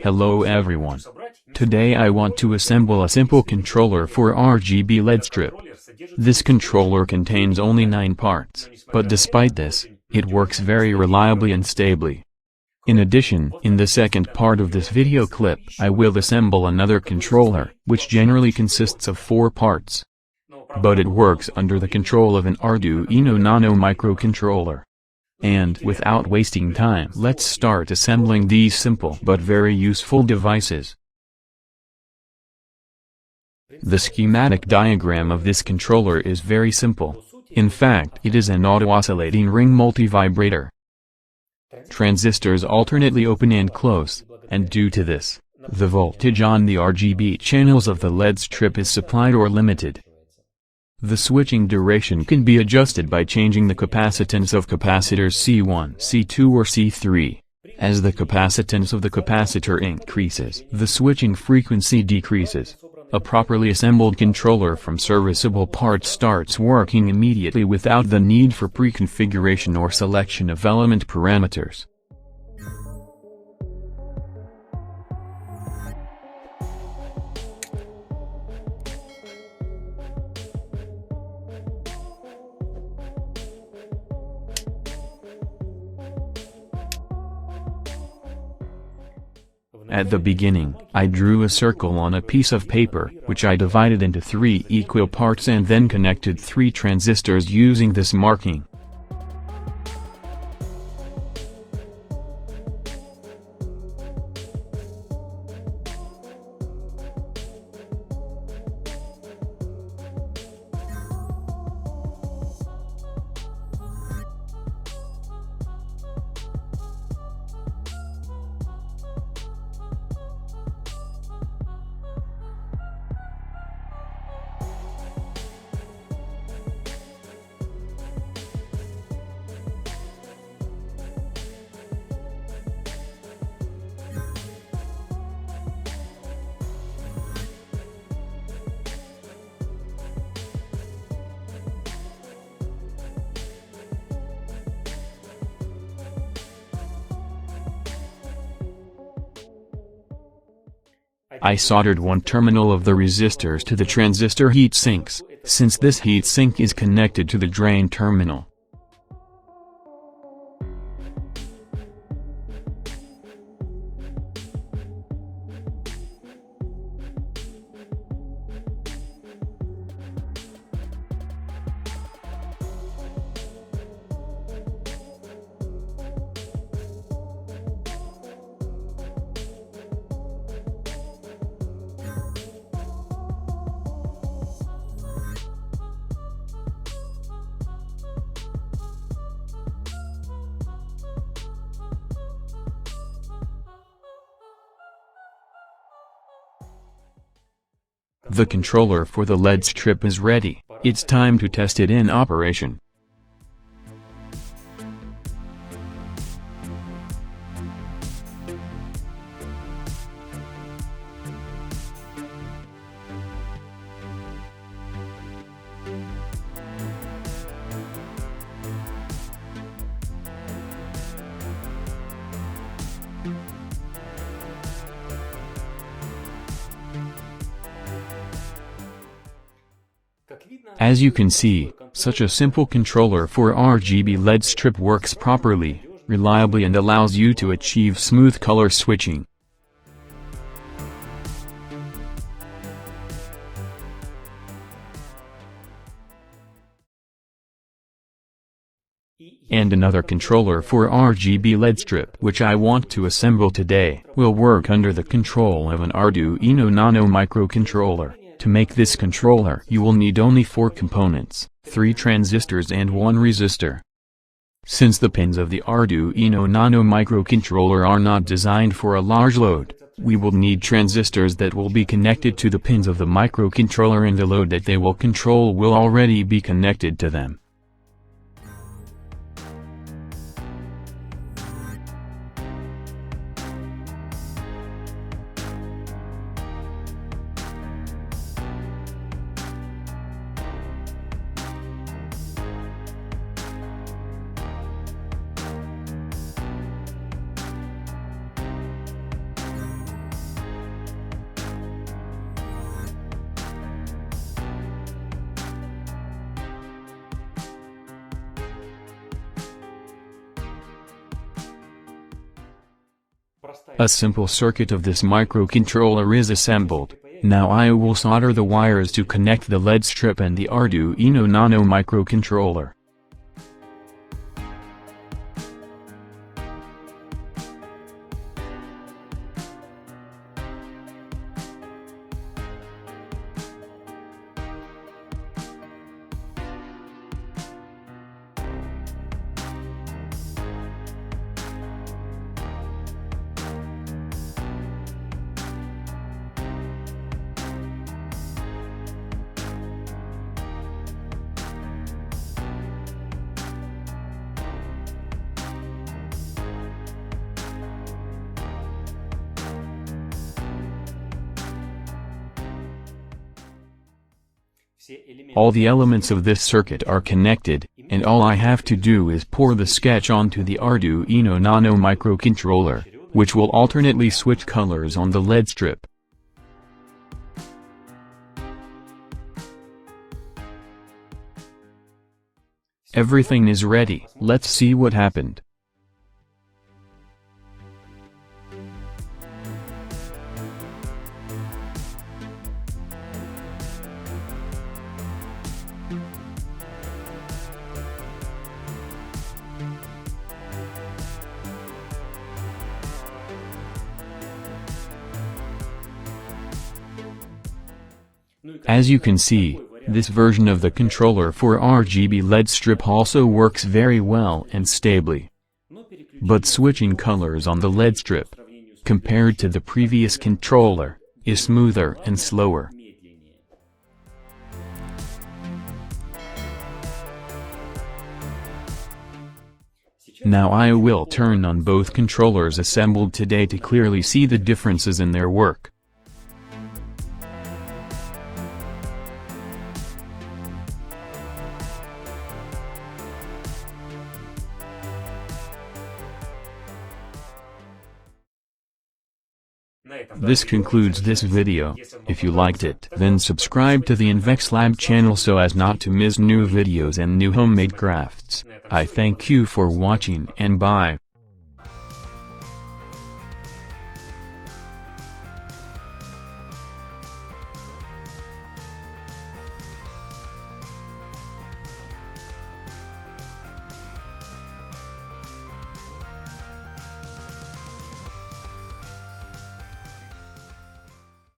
Hello everyone. Today I want to assemble a simple controller for RGB LED strip. This controller contains only 9 parts, but despite this, it works very reliably and stably. In addition, in the second part of this video clip, I will assemble another controller, which generally consists of 4 parts. But it works under the control of an Arduino Nano microcontroller. And without wasting time, let's start assembling these simple but very useful devices. The schematic diagram of this controller is very simple. In fact, it is an auto-oscillating ring multivibrator. Transistors alternately open and close, and due to this, the voltage on the RGB channels of the LED strip is supplied or limited. The switching duration can be adjusted by changing the capacitance of capacitors C1, C2 or C3. As the capacitance of the capacitor increases, the switching frequency decreases. A properly assembled controller from serviceable parts starts working immediately without the need for pre-configuration or selection of element parameters. At the beginning, I drew a circle on a piece of paper, which I divided into 3 equal parts and then connected 3 transistors using this marking. I soldered one terminal of the resistors to the transistor heat sinks, since this heat sink is connected to the drain terminal. The controller for the LED strip is ready. It's time to test it in operation. As you can see, such a simple controller for RGB LED strip works properly, reliably and allows you to achieve smooth color switching. And another controller for RGB LED strip, which I want to assemble today, will work under the control of an Arduino Nano microcontroller. To make this controller, you will need only 4 components, 3 transistors and 1 resistor. Since the pins of the Arduino Nano microcontroller are not designed for a large load, we will need transistors that will be connected to the pins of the microcontroller and the load that they will control will already be connected to them. A simple circuit of this microcontroller is assembled. Now I will solder the wires to connect the LED strip and the Arduino Nano microcontroller. All the elements of this circuit are connected, and all I have to do is pour the sketch onto the Arduino Nano microcontroller, which will alternately switch colors on the LED strip. Everything is ready. Let's see what happened. As you can see, this version of the controller for RGB LED strip also works very well and stably. But switching colors on the LED strip, compared to the previous controller, is smoother and slower. Now I will turn on both controllers assembled today to clearly see the differences in their work. This concludes this video. If you liked it, then subscribe to the Invexlab channel so as not to miss new videos and new homemade crafts. I thank you for watching and bye.